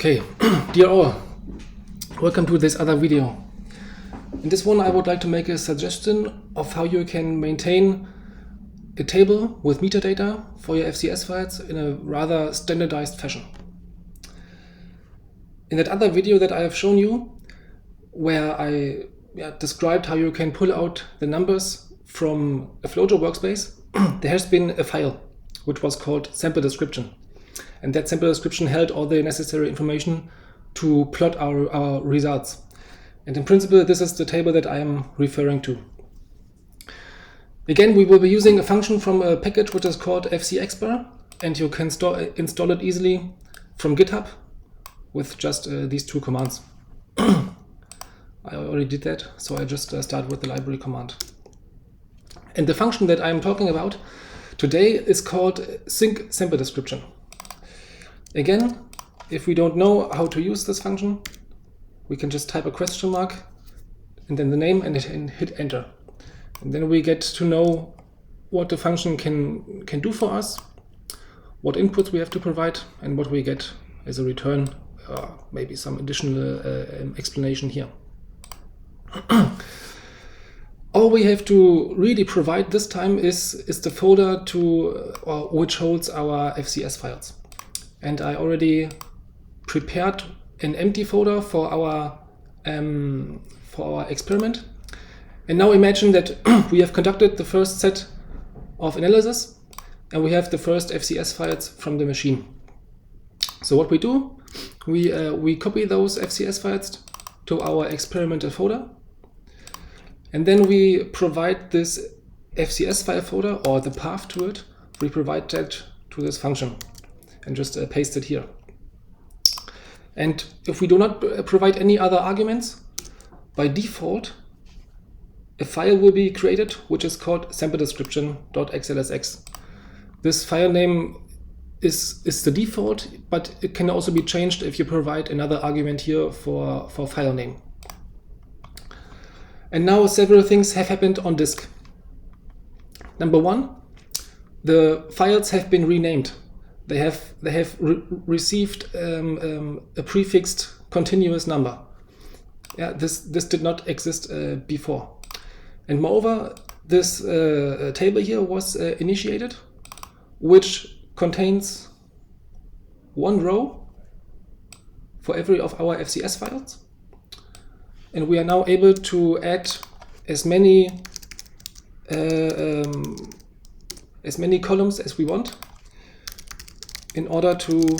Okay, dear all, welcome to this other video. In this one I would like to make a suggestion of how you can maintain a table with metadata for your FCS files in a rather standardized fashion. In that other video that I have shown you, where I described how you can pull out the numbers from a Flojo workspace, there has been a file which was called sample description. And that sample description held all the necessary information to plot our results. And in principle, this is the table that I am referring to. Again, we will be using a function from a package which is called fcexpr, and you can install it easily from GitHub with just these two commands. I already did that, so I just start with the library command. And the function that I'm talking about today is called sync sample description. Again, if we don't know how to use this function, we can just type a question mark and then the name and hit enter. And then we get to know what the function can do for us, what inputs we have to provide, and what we get as a return, maybe some additional explanation here. All we have to really provide this time is the folder which holds our FCS files. And I already prepared an empty folder for our experiment. And now imagine that we have conducted the first set of analysis and we have the first FCS files from the machine. So what we do, we copy those FCS files to our experimental folder. And then we provide this FCS file folder, or the path to it, we provide that to this function and just paste it here. And if we do not provide any other arguments, by default, a file will be created which is called sample description.xlsx. This file name is the default, but it can also be changed if you provide another argument here for file name. And now several things have happened on disk. Number one, the files have been renamed. They have received a prefixed continuous number. Yeah, this did not exist before. And moreover, this table here was initiated, which contains one row for every of our FCS files. And we are now able to add as many columns as we want in order to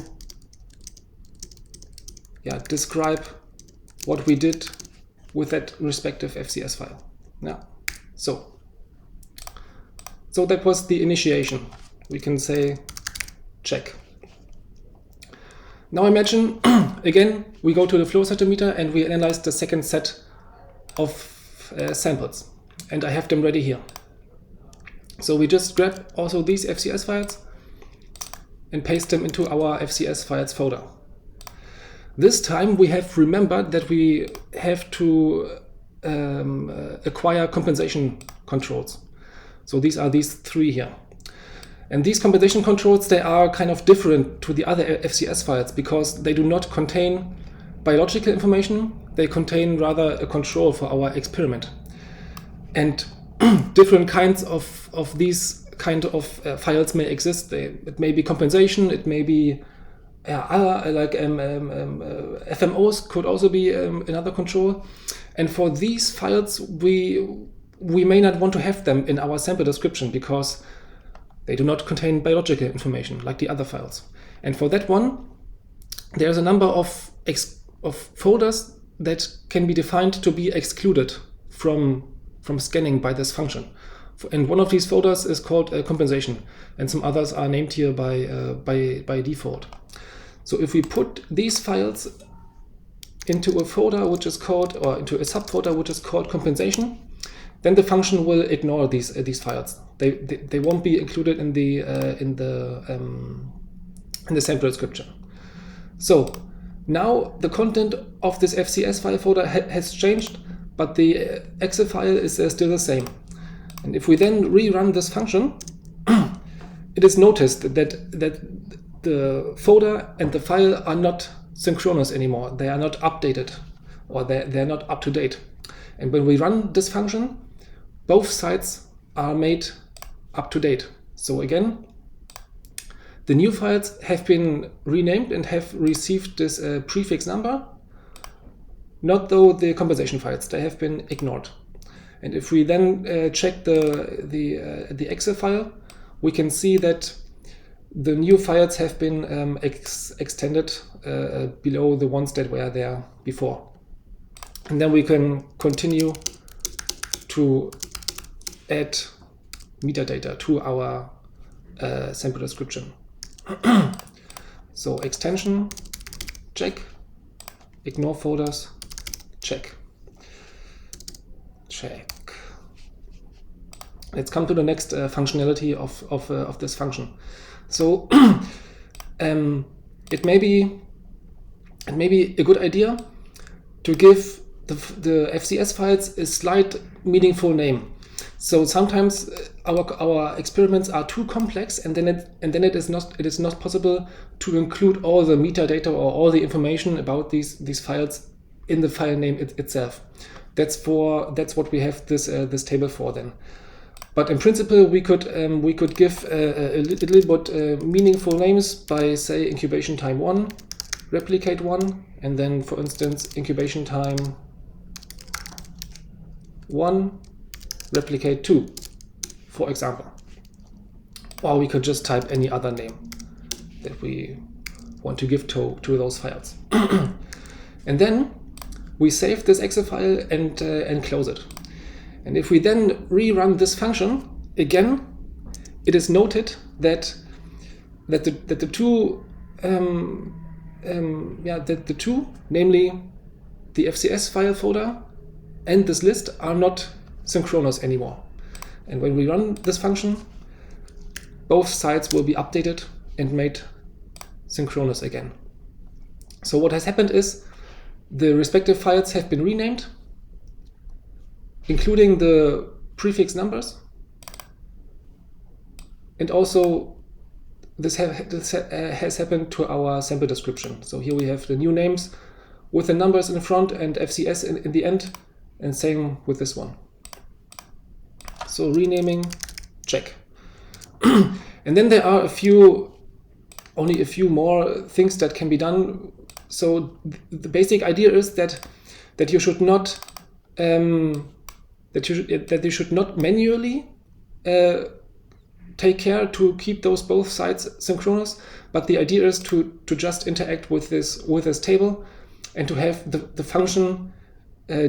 describe what we did with that respective FCS file. Yeah. So that was the initiation. We can say check. Now imagine, again, we go to the flow cytometer and we analyze the second set of samples. And I have them ready here. So we just grab also these FCS files and paste them into our FCS files folder. This time we have remembered that we have to acquire compensation controls. So these are these three here. And these compensation controls, they are kind of different to the other FCS files because they do not contain biological information. They contain rather a control for our experiment. And different kinds of these kind of files may exist. It may be compensation, it may be other, like FMOs could also be another control. And for these files, we may not want to have them in our sample description because they do not contain biological information like the other files. And for that one, there's a number of folders that can be defined to be excluded from scanning by this function. And one of these folders is called compensation, and some others are named here by default. So if we put these files into a folder which is called, or into a subfolder which is called compensation, then the function will ignore these files. They won't be included in the sample description. So now the content of this FCS file folder has changed, but the Excel file is still the same. And if we then rerun this function, it is noticed that the folder and the file are not synchronous anymore. They are not updated, or they're not up to date. And when we run this function, both sides are made up to date. So again, the new files have been renamed and have received this prefix number, not though the compensation files. They have been ignored. And if we then check the Excel file, we can see that the new files have been extended below the ones that were there before. And then we can continue to add metadata to our sample description. So extension, check, ignore folders, check. Let's come to the next functionality of this function. So it may be a good idea to give the FCS files a slight meaningful name. So sometimes our experiments are too complex, and then it is not possible to include all the metadata or all the information about these files in the file name itself. That's what we have this table for then. But in principle, we could give a little bit meaningful names by, say, incubation time 1, replicate 1, and then, for instance, incubation time 1, replicate 2, for example. Or we could just type any other name that we want to give to those files. And then we save this Excel file and close it. And if we then rerun this function again, it is noted that the two, namely the FCS file folder and this list, are not synchronous anymore. And when we run this function, both sides will be updated and made synchronous again. So what has happened is the respective files have been renamed, including the prefix numbers, and also this has happened to our sample description. So here we have the new names with the numbers in front and FCS in the end, and same with this one. So renaming, check. And then there are only a few more things that can be done. So the basic idea is that you should not that you should not manually take care to keep both sides synchronous, but the idea is to just interact with this table and to have the function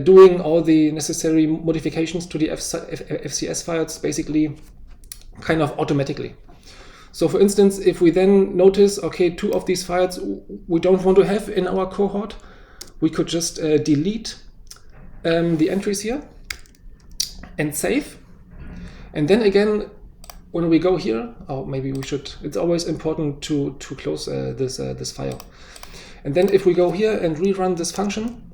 doing all the necessary modifications to the FCS files basically kind of automatically. So for instance, if we then notice, okay, 2 of these files we don't want to have in our cohort, we could just delete the entries here and save. And then again, when we go here, or maybe we should, it's always important to close this file. And then if we go here and rerun this function,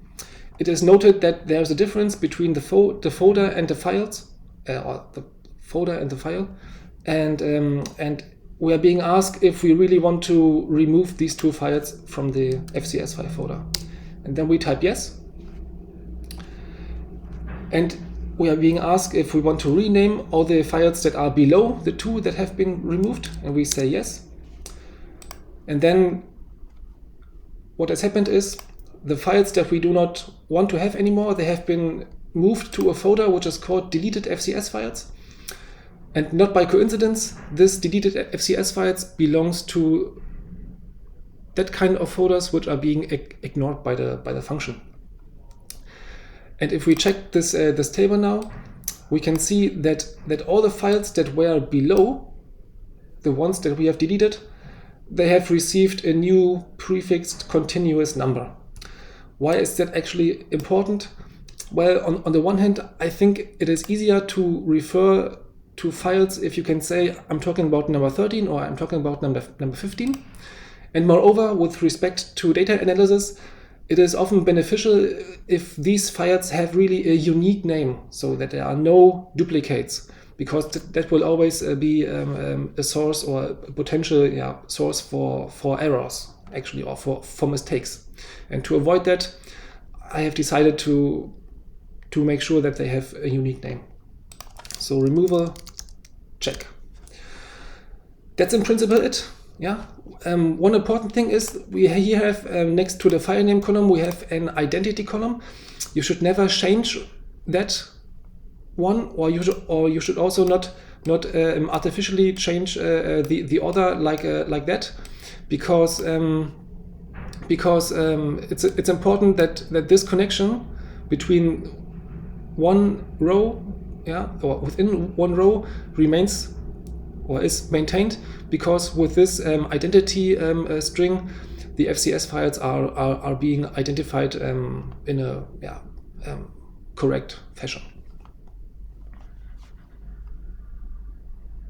it is noted that there's a difference between the folder and the files, or the folder and the file, and we are being asked if we really want to remove these 2 files from the FCS file folder. And then we type yes. And we are being asked if we want to rename all the files that are below the 2 that have been removed, and we say yes. And then what has happened is the files that we do not want to have anymore, they have been moved to a folder which is called deleted FCS files. And not by coincidence, this deleted FCS files belongs to that kind of folders which are being ignored by the function. And if we check this table now, we can see that all the files that were below the ones that we have deleted, they have received a new prefixed continuous number. Why is that actually important? Well, on the one hand, I think it is easier to refer to files if you can say, I'm talking about number 13 or I'm talking about number 15. And moreover, with respect to data analysis, it is often beneficial if these files have really a unique name, so that there are no duplicates, because that will always be a source or a potential source for errors, actually, or for mistakes. And to avoid that, I have decided to make sure that they have a unique name. So removal, check. That's in principle it. Yeah. One important thing is we here have next to the file name column, we have an identity column. You should never change that one, or you should also not artificially change the order like that, because it's important that this connection between one row, yeah, or within one row remains or is maintained, because with this identity string, the FCS files are being identified in a correct fashion.